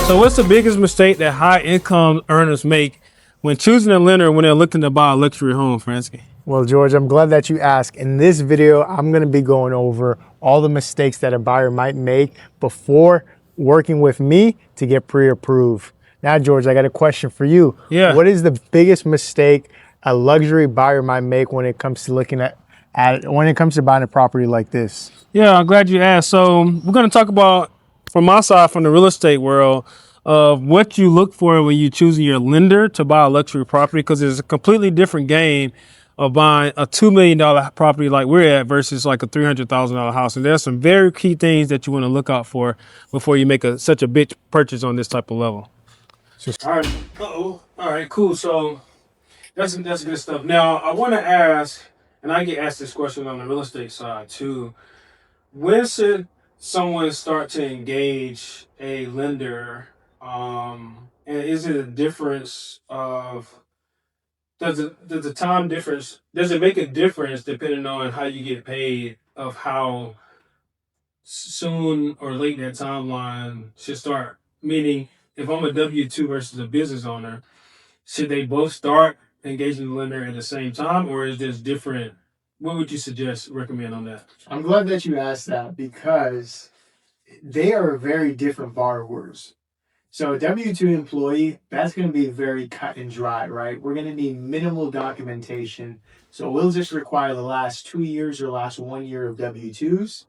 So what's the biggest mistake that high income earners make when choosing a lender when they're looking to buy a luxury home, Fransky? Well, George, I'm glad that you asked. In this video, I'm going to be going over all the mistakes that a buyer might make before working with me to get pre-approved. Now, George, I got a question for you. Yeah. What is the biggest mistake a luxury buyer might make when it comes to looking at when it comes to buying a property like this? Yeah, I'm glad you asked. So we're going to talk about, from my side, from the real estate world, of what you look for when you choosing your lender to buy a luxury property, because it's a completely different game of buying a $2 million property like we're at versus like a $300,000 house. And there's some very key things that you want to look out for before you make such a big purchase on this type of level. All right. All right, cool. So that's good stuff. Now, I want to ask, and I get asked this question on the real estate side too. When should someone start to engage a lender? And is it a difference of does the time difference? Does it make a difference depending on how you get paid of how soon or late that timeline should start? Meaning, if I'm a W-2 versus a business owner, should they both start engaging the lender at the same time, or is this different? What would you recommend on that? I'm glad that you asked that because they are very different borrowers. So a W-2 employee, that's going to be very cut and dry, right? We're going to need minimal documentation. So we'll just require the last 2 years or last 1 year of W-2s,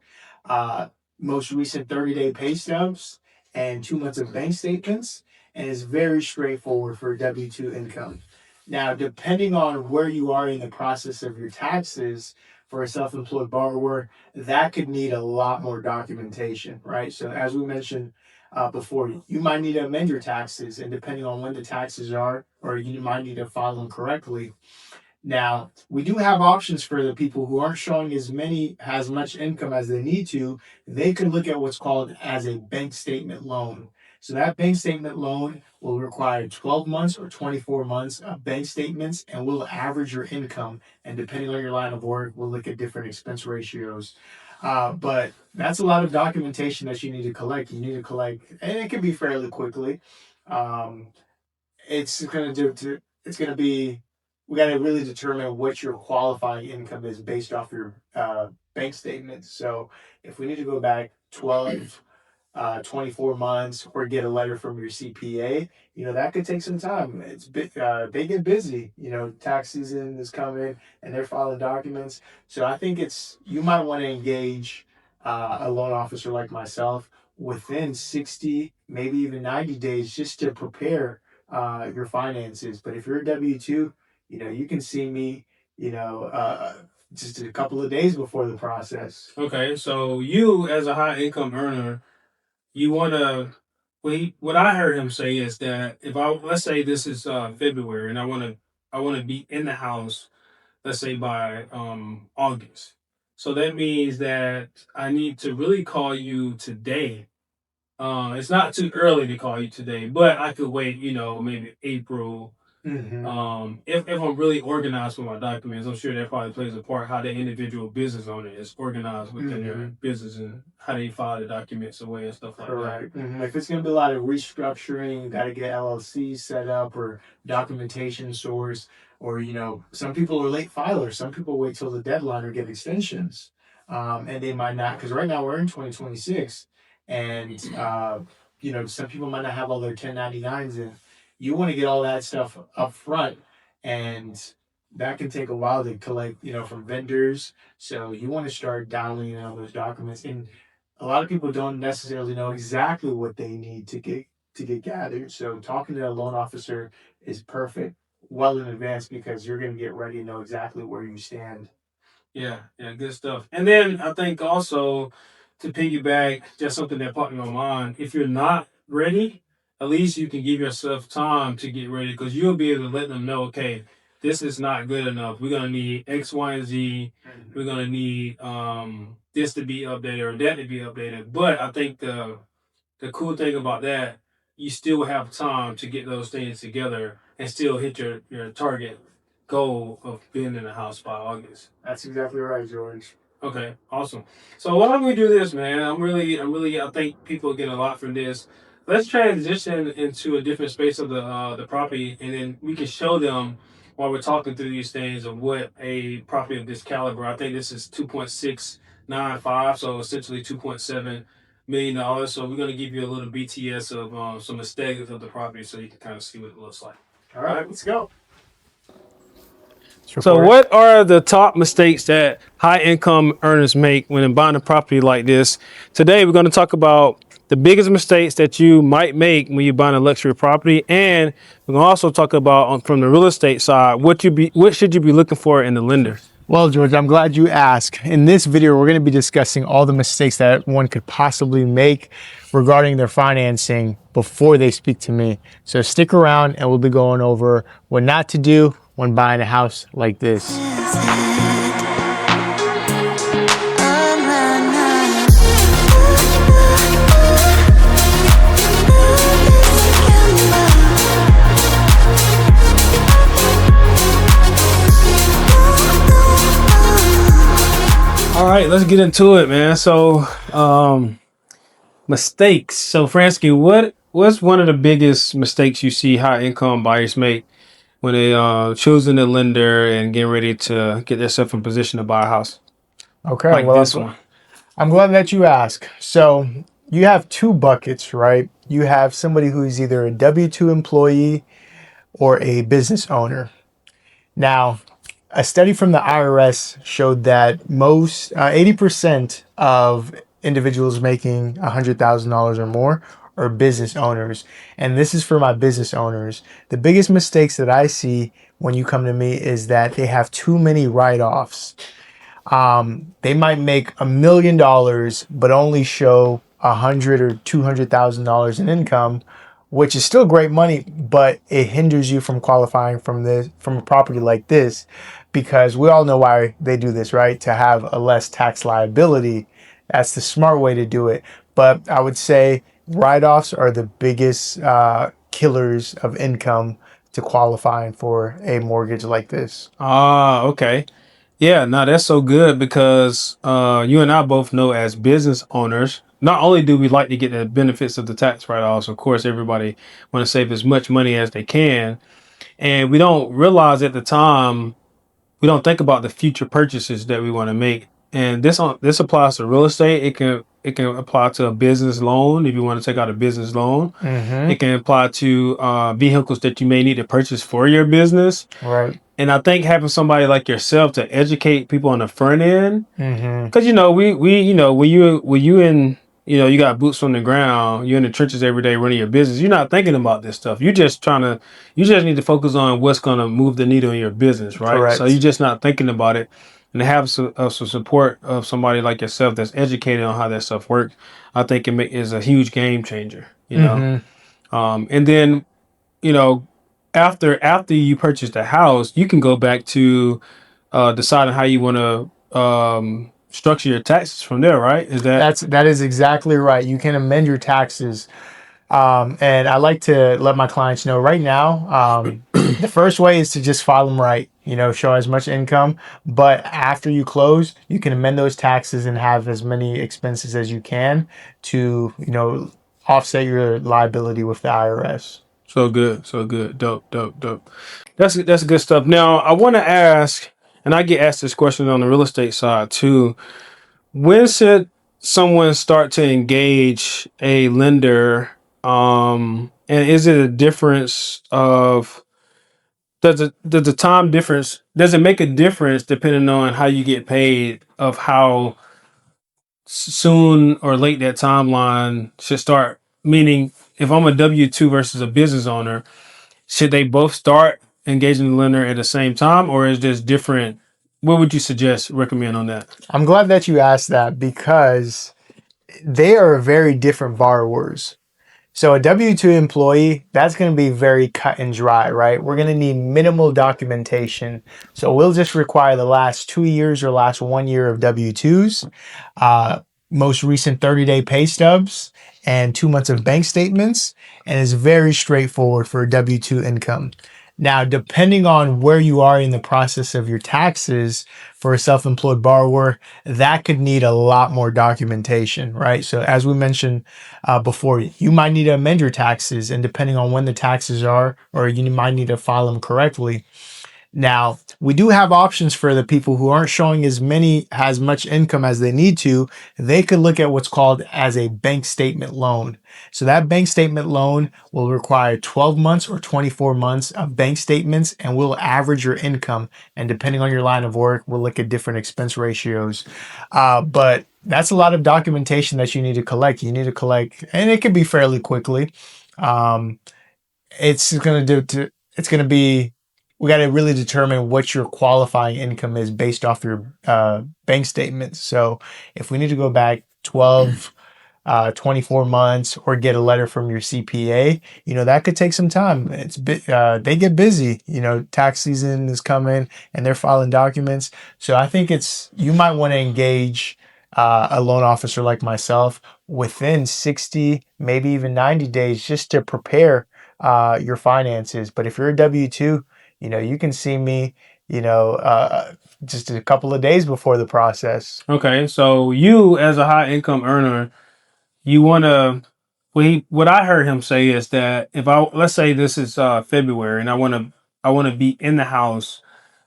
most recent 30-day pay stubs, and 2 months of bank statements. And it's very straightforward for W-2 income. Now, depending on where you are in the process of your taxes, for a self-employed borrower, that could need a lot more documentation, right? So as we mentioned before, you might need to amend your taxes, and depending on when the taxes are, or you might need to file them correctly. Now, we do have options for the people who aren't showing as much income as they need to. They can look at what's called as a bank statement loan. So that bank statement loan will require 12 months or 24 months of bank statements, and we'll average your income. And depending on your line of work, we'll look at different expense ratios. But that's a lot of documentation that you need to collect. You need to collect, and it can be fairly quickly. It's going to be, we got to really determine what your qualifying income is based off your bank statements. So if we need to go back 12, 24 months or get a letter from your CPA, that could take some time. They get busy, tax season is coming and they're filing documents. So I think you might want to engage a loan officer like myself within 60, maybe even 90 days just to prepare your finances. But if you're a W-2, you can see me, just a couple of days before the process. Okay, so you as a high income earner, you want to. What I heard him say is that let's say this is February, and I want to be in the house, let's say by August. So that means that I need to really call you today. It's not too early to call you today, but I could wait, maybe April. If I'm really organized with my documents, I'm sure that probably plays a part how the individual business owner is organized within their business and how they file the documents away and stuff like Correct. that. If it's going to be a lot of restructuring, got to get LLC set up or documentation source, or some people are late filers. Some people wait till the deadline or get extensions, and they might not, because right now we're in 2026, and some people might not have all their 1099s in. You want to get all that stuff up front, and that can take a while to collect, from vendors. So you want to start downloading all those documents. And a lot of people don't necessarily know exactly what they need to get gathered. So talking to a loan officer is perfect well in advance, because you're going to get ready and know exactly where you stand. Yeah, good stuff. And then I think also, to piggyback, just something that popped in my mind, if you're not ready, at least you can give yourself time to get ready, because you'll be able to let them know, okay, this is not good enough. We're gonna need X, Y, and Z. We're gonna need this to be updated or that to be updated. But I think the cool thing about that, you still have time to get those things together and still hit your target goal of being in the house by August. That's exactly right, George. Okay, awesome. So why don't we do this, man? I think people get a lot from this. let's transition into a different space of the property, and then we can show them while we're talking through these things of what a property of this caliber. I think this is 2.695, so essentially $2.7 million. So we're going to give you a little BTS of some aesthetics of the property, so you can kind of see what it looks like. All right, let's go. So what are the top mistakes that high income earners make when buying a property like this? Today, we're going to talk about the biggest mistakes that you might make when you're buying a luxury property. And we're going to also talk about from the real estate side, what should you be looking for in the lender? Well, George, I'm glad you asked. In this video, we're going to be discussing all the mistakes that one could possibly make regarding their financing before they speak to me. So stick around and we'll be going over what not to do when buying a house like this. All right, let's get into it, man. So, mistakes. So, Fransky, what's one of the biggest mistakes you see high income buyers make when they choosing a lender and getting ready to get themselves in position to buy a house? Okay, Like well, this one. I'm glad that you asked. So you have two buckets, right? You have somebody who's either a W-2 employee or a business owner. Now, a study from the IRS showed that most 80% of individuals making $100,000 or more are business owners. And this is for my business owners. The biggest mistakes that I see when you come to me is that they have too many write-offs. They might make $1 million, but only show $100,000 or $200,000 in income, which is still great money, but it hinders you from qualifying from a property like this, because we all know why they do this, right? To have a less tax liability. That's the smart way to do it. But I would say write-offs are the biggest killers of income to qualifying for a mortgage like this. Ah, okay. Yeah, no, that's so good because you and I both know as business owners, not only do we like to get the benefits of the tax write-offs, of course, everybody want to save as much money as they can. And we don't realize at the time, we don't think about the future purchases that we want to make. And this applies to real estate. It can apply to a business loan if you want to take out a business loan. Mm-hmm. It can apply to vehicles that you may need to purchase for your business. Right. And I think having somebody like yourself to educate people on the front end, Mm-hmm. because when you got boots on the ground, you're in the trenches every day running your business. You're not thinking about this stuff. You just need to focus on what's gonna move the needle in your business, right? Correct. So you're just not thinking about it, and to have some support of somebody like yourself that's educated on how that stuff works, I think is a huge game changer. And then after you purchase the house, you can go back to deciding how you want to structure your taxes from there, right? That is exactly right. You can amend your taxes. And I like to let my clients know right now, the first way is to just file them right, show as much income. But after you close, you can amend those taxes and have as many expenses as you can to, offset your liability with the IRS. So good. Dope. That's good stuff. Now, I want to ask, and I get asked this question on the real estate side too. When should someone start to engage a lender? And is it a difference of does the time difference? Does it make a difference depending on how you get paid of how soon or late that timeline should start? Meaning, if I'm a W-2 versus a business owner, should they both start engaging the lender at the same time, or is this different? What would you recommend on that? I'm glad that you asked that because they are very different borrowers. So a W-2 employee, that's going to be very cut and dry, right? We're going to need minimal documentation. So we'll just require the last 2 years or last 1 year of W-2s, most recent 30-day pay stubs, and 2 months of bank statements. And it's very straightforward for W-2 income. Now, depending on where you are in the process of your taxes for a self-employed borrower, that could need a lot more documentation, right? So as we mentioned before, you might need to amend your taxes, and depending on when the taxes are, or you might need to file them correctly. Now, we do have options for the people who aren't showing as much income as they need to. They could look at what's called as a bank statement loan. So that bank statement loan will require 12 months or 24 months of bank statements, and we'll average your income. And depending on your line of work, we'll look at different expense ratios. But that's a lot of documentation that you need to collect. You need to collect, and it can be fairly quickly. Um, it's going to be, we got to really determine what your qualifying income is based off your bank statements. So if we need to go back 12, 24 months or get a letter from your CPA, that could take some time. They get busy, tax season is coming and they're filing documents. So I think you might want to engage a loan officer like myself within 60, maybe even 90 days just to prepare your finances. But if you're a W-2, you can see me, just a couple of days before the process. Okay, so you as a high income earner, you want to. What I heard him say is that if let's say this is February and I want to be in the house,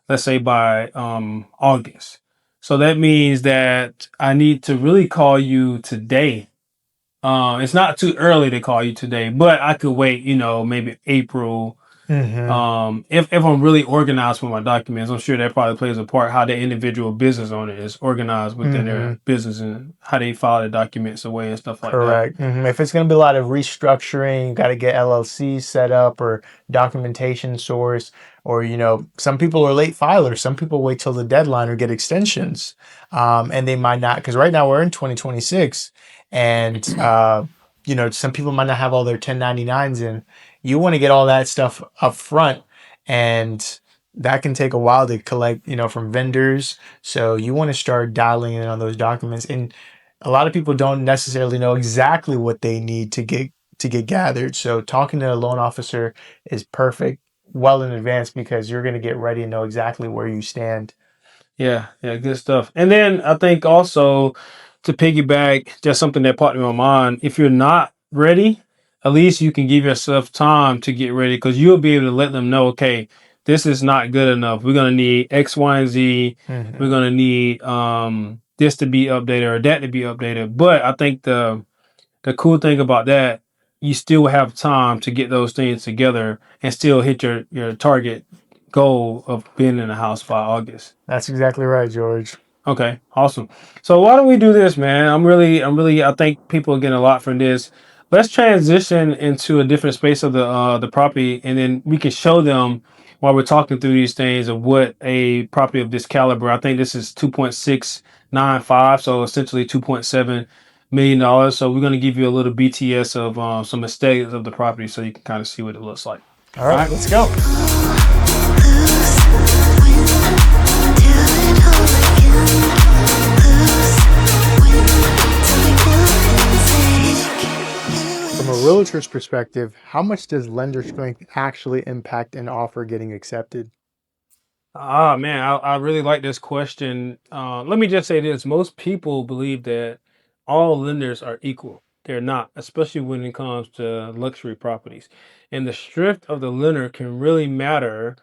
let's say by August. So that means that I need to really call you today. It's not too early to call you today, but I could wait, maybe April. Mm-hmm. If I'm really organized with my documents, I'm sure that probably plays a part how the individual business owner is organized within Mm-hmm. their business and how they file the documents away and stuff like that. Correct. If it's going to be a lot of restructuring, got to get LLC set up or documentation source, or some people are late filers. Some people wait till the deadline or get extensions, and they might not, because right now we're in 2026, and some people might not have all their 1099s in. You want to get all that stuff up front, and that can take a while to collect, from vendors. So you want to start dialing in on those documents. And a lot of people don't necessarily know exactly what they need to get gathered. So talking to a loan officer is perfect well in advance, because you're going to get ready and know exactly where you stand. Yeah, yeah, good stuff. And then I think also to piggyback, just something that popped in my mind, if you're not ready, at least you can give yourself time to get ready because you'll be able to let them know, okay, this is not good enough. We're gonna need X, Y, and Z. We're Hmm. gonna need this to be updated or that to be updated. But I think the cool thing about that, you still have time to get those things together and still hit your target goal of being in the house by August. That's exactly right, George. Okay, awesome. So why don't we do this, man? I think people are getting a lot from this. Let's transition into a different space of the property, and then we can show them while we're talking through these things of what a property of this caliber. I think this is 2.695, so essentially $2.7 million. So we're going to give you a little BTS of some aesthetics of the property, so you can kind of see what it looks like. All All right, right. let's go. From a realtor's perspective, how much does lender strength actually impact an offer getting accepted? Ah, man, I really like this question. Let me just say this. Most people believe that all lenders are equal. They're not, especially when it comes to luxury properties. And the strength of the lender can really matter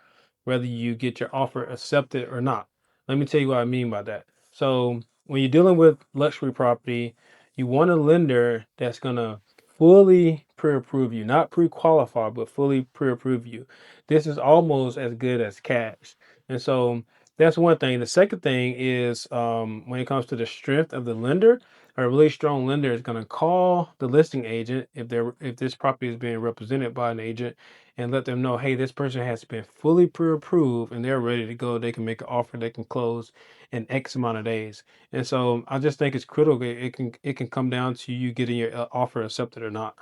whether you get your offer accepted or not. Let me tell you what I mean by that. So, when you're dealing with luxury property, you want a lender that's going to fully pre-approve you, not pre-qualify, but fully pre-approve you. This is almost as good as cash. And so that's one thing. The second thing is when it comes to the strength of the lender, a really strong lender is going to call the listing agent if this property is being represented by an agent and let them know, hey, this person has been fully pre-approved and they're ready to go. They can make an offer. They can close in X amount of days. And so I just think it's critical. It can come down to you getting your offer accepted or not.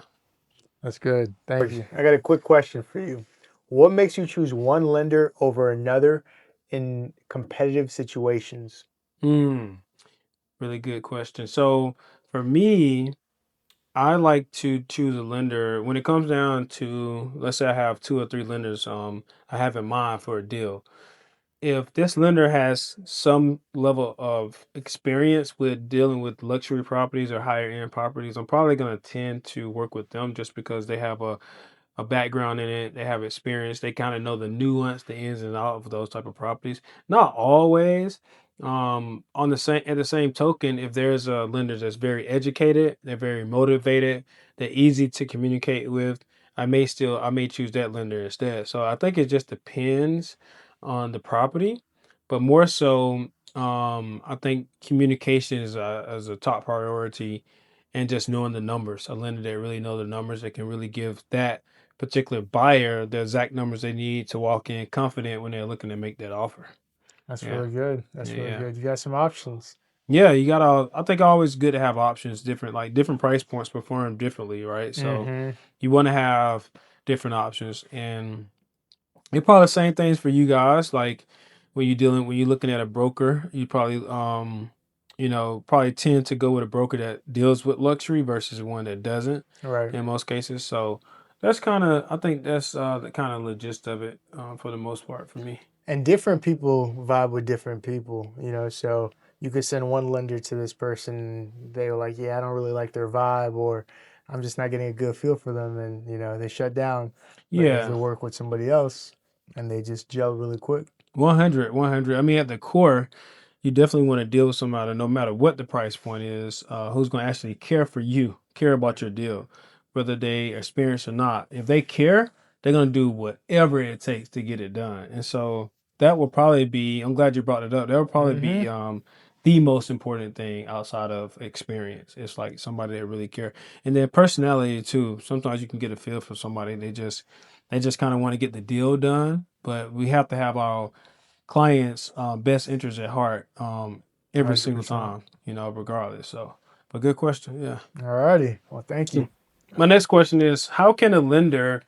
That's good. Thank you. I got a quick question for you. What makes you choose one lender over another in competitive situations? Hmm. Really good question. So for me, I like to choose a lender when it comes down to, let's say I have two or three lenders I have in mind for a deal. If this lender has some level of experience with dealing with luxury properties or higher end properties, I'm probably going to tend to work with them just because they have a background in it. They have experience. They kind of know the nuance, the ins and outs of those type of properties. Not always. On the same at the same token, if there's a lender that's very educated, they're very motivated, they're easy to communicate with, I may choose that lender instead. So I think it just depends on the property, but more so, I think communication is a top priority, and just knowing the numbers. A lender that really know the numbers, that can really give that particular buyer the exact numbers they need to walk in confident when they're looking to make that offer. That's Yeah, really good. That's yeah, really yeah. good. You got some options. Yeah, you gotta. I think always good to have options, different like different price points perform differently, right? So Mm-hmm. you want to have different options, and it probably the same things for you guys. Like when you're looking at a broker, you probably probably tend to go with a broker that deals with luxury versus one that doesn't Right. in most cases. So that's kind of I think that's the kind of the gist of it for the most part for me. And different people vibe with different people, so you could send one lender to this person, they were like, yeah, I don't really like their vibe, or I'm just not getting a good feel for them, and they shut down. But if they Yeah. work with somebody else and they just gel really quick. 100, 100. I mean, at the core, you definitely want to deal with somebody, no matter what the price point is, who's going to actually care for you, care about your deal, whether they experience or not. If they care, they're going to do whatever it takes to get it done. And so that will probably be, I'm glad you brought it up. That will probably Mm-hmm. be the most important thing outside of experience. It's like somebody that really care. And then personality too. Sometimes you can get a feel for somebody. They just kind of want to get the deal done, but we have to have our clients' best interest at heart every single 100%. time, regardless. So, but good question. Yeah. Alrighty. Well, thank you. So my next question is, how can a lender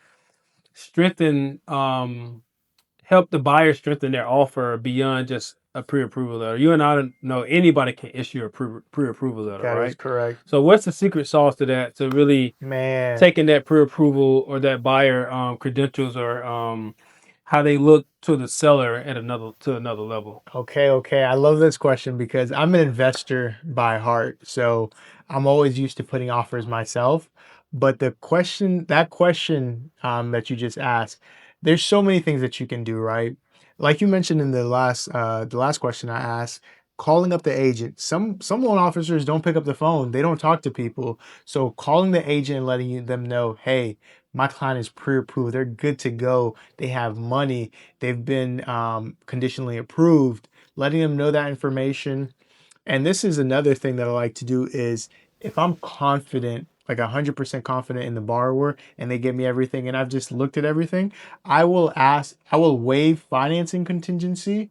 strengthen, help the buyer strengthen their offer beyond just a pre-approval letter? You and I don't know anybody can issue a pre-approval letter, That is right? correct. So what's the secret sauce to that, to really Man. taking that pre-approval or that buyer credentials or how they look to the seller at another level? Okay. I love this question because I'm an investor by heart. So I'm always used to putting offers myself. But that question that you just asked, there's so many things that you can do, right? Like you mentioned in the last question I asked, calling up the agent. Some loan officers don't pick up the phone. They don't talk to people. So calling the agent and letting them know, hey, my client is pre-approved. They're good to go. They have money. They've been conditionally approved, letting them know that information. And this is another thing that I like to do is if I'm confident, like 100% confident in the borrower and they give me everything and I've just looked at everything, I will waive financing contingency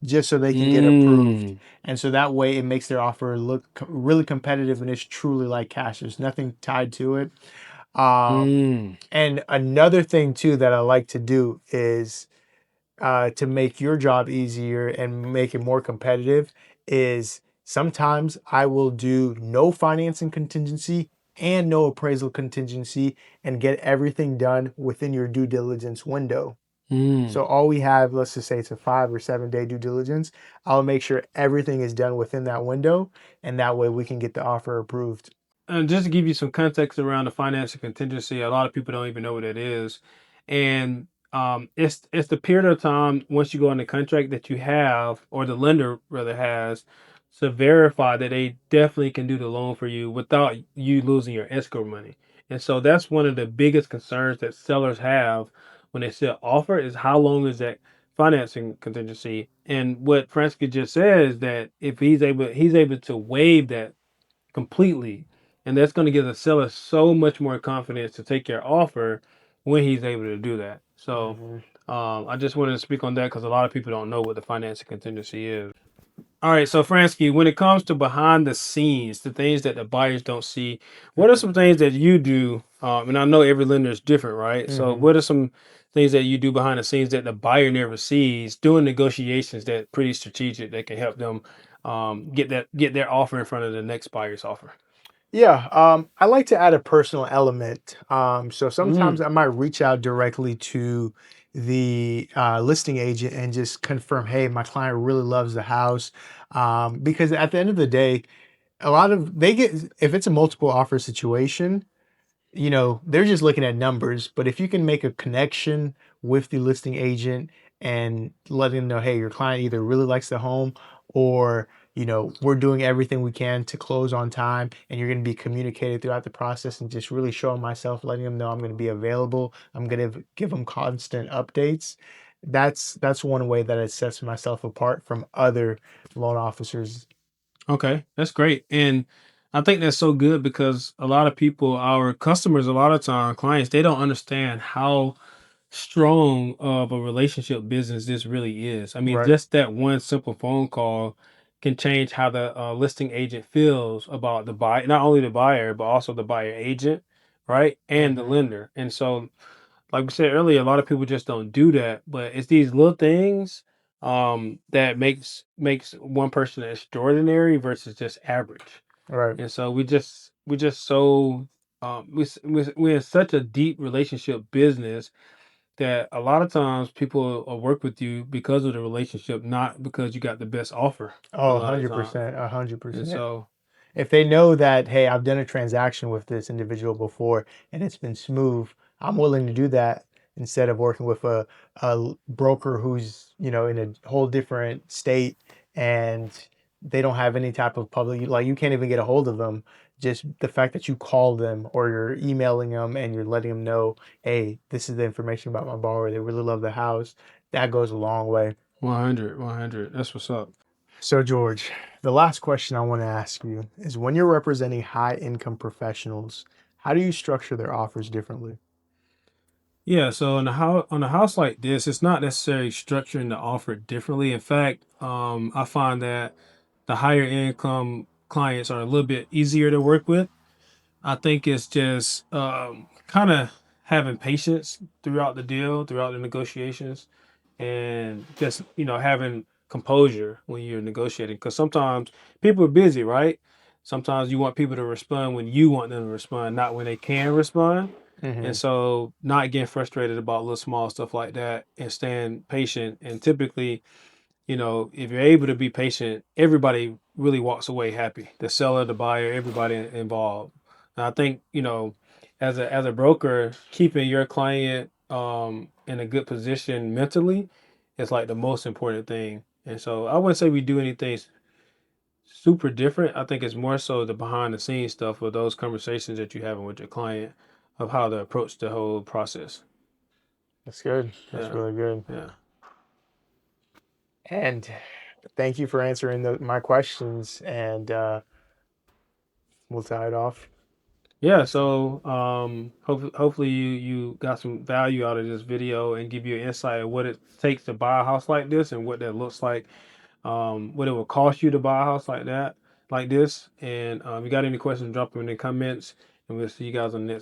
just so they can get approved. Mm, And so that way it makes their offer look really competitive and it's truly like cash. There's nothing tied to it. mm, And another thing too that I like to do is to make your job easier and make it more competitive is sometimes I will do no financing contingency and no appraisal contingency and get everything done within your due diligence window. mm. So all we have, let's just say it's a 5 or 7 day due diligence. I'll make sure everything is done within that window, and that way we can get the offer approved. And just to give you some context around the financial contingency, a lot of people don't even know what it is, and it's the period of time once you go on the contract that you have, or the lender rather has, to verify that they definitely can do the loan for you without you losing your escrow money. And so that's one of the biggest concerns that sellers have when they sell offer is how long is that financing contingency. And what Fransky just said is that if he's able to waive that completely. And that's going to give the seller so much more confidence to take your offer when he's able to do that. So Mhm. I just wanted to speak on that because a lot of people don't know what the financing contingency is. All right, so Fransky, when it comes to behind the scenes, the things that the buyers don't see, what are some things that you do? And I know every lender is different, right? So Mhm. what are some things that you do behind the scenes that the buyer never sees doing negotiations that pretty strategic that can help them get their offer in front of the next buyer's offer? Yeah, I like to add a personal element. So sometimes Mm, I might reach out directly to the listing agent and just confirm, hey, my client really loves the house. Because at the end of the day, a lot of they get if it's a multiple offer situation, they're just looking at numbers. But if you can make a connection with the listing agent and letting them know, hey, your client either really likes the home or, we're doing everything we can to close on time and you're going to be communicated throughout the process and just really showing myself, letting them know I'm going to be available. I'm going to give them constant updates. That's one way that it sets myself apart from other loan officers. okay, that's great. And I think that's so good because a lot of people, our customers, a lot of time, clients, they don't understand how strong of a relationship business this really is. I mean, Right. just that one simple phone call can change how the listing agent feels about the buy, not only the buyer, but also the buyer agent, right? And the Hmm. lender. And so, like we said earlier, a lot of people just don't do that. But it's these little things that makes one person extraordinary versus just average. Right. And so we just so we're in such a deep relationship business that a lot of times people will work with you because of the relationship, not because you got the best offer a Oh, lot of times. 100%, a hundred And percent. so, If they know that, hey, I've done a transaction with this individual before and it's been smooth, I'm willing to do that instead of working with a broker who's, in a whole different state and they don't have any type of public, like you can't even get a hold of them. Just the fact that you call them or you're emailing them and you're letting them know, hey, this is the information about my borrower. They really love the house. That goes a long way. 100, that's what's up. So, George, the last question I want to ask you is when you're representing high income professionals, how do you structure their offers differently? Yeah, so on a house like this, it's not necessarily structuring the offer differently. In fact, I find that the higher income clients are a little bit easier to work with. I think it's just kind of having patience throughout the deal, throughout the negotiations, and just having composure when you're negotiating. Because sometimes people are busy, right? Sometimes you want people to respond when you want them to respond, not when they can respond. And Hmm. so, not getting frustrated about little small stuff like that, and staying patient. And typically, if you're able to be patient, everybody really walks away happy. The seller, the buyer, everybody involved. And I think, as a broker, keeping your client in a good position mentally is like the most important thing. And so I wouldn't say we do anything super different. I think it's more so the behind the scenes stuff with those conversations that you're having with your client of how to approach the whole process. That's good. That's Yeah. really good. Yeah. And thank you for answering my questions. And we'll tie it off. Yeah, so hopefully you got some value out of this video and give you an insight of what it takes to buy a house like this and what that looks like, what it will cost you to buy a house like that, like this. And if you got any questions, drop them in the comments, and we'll see you guys on the next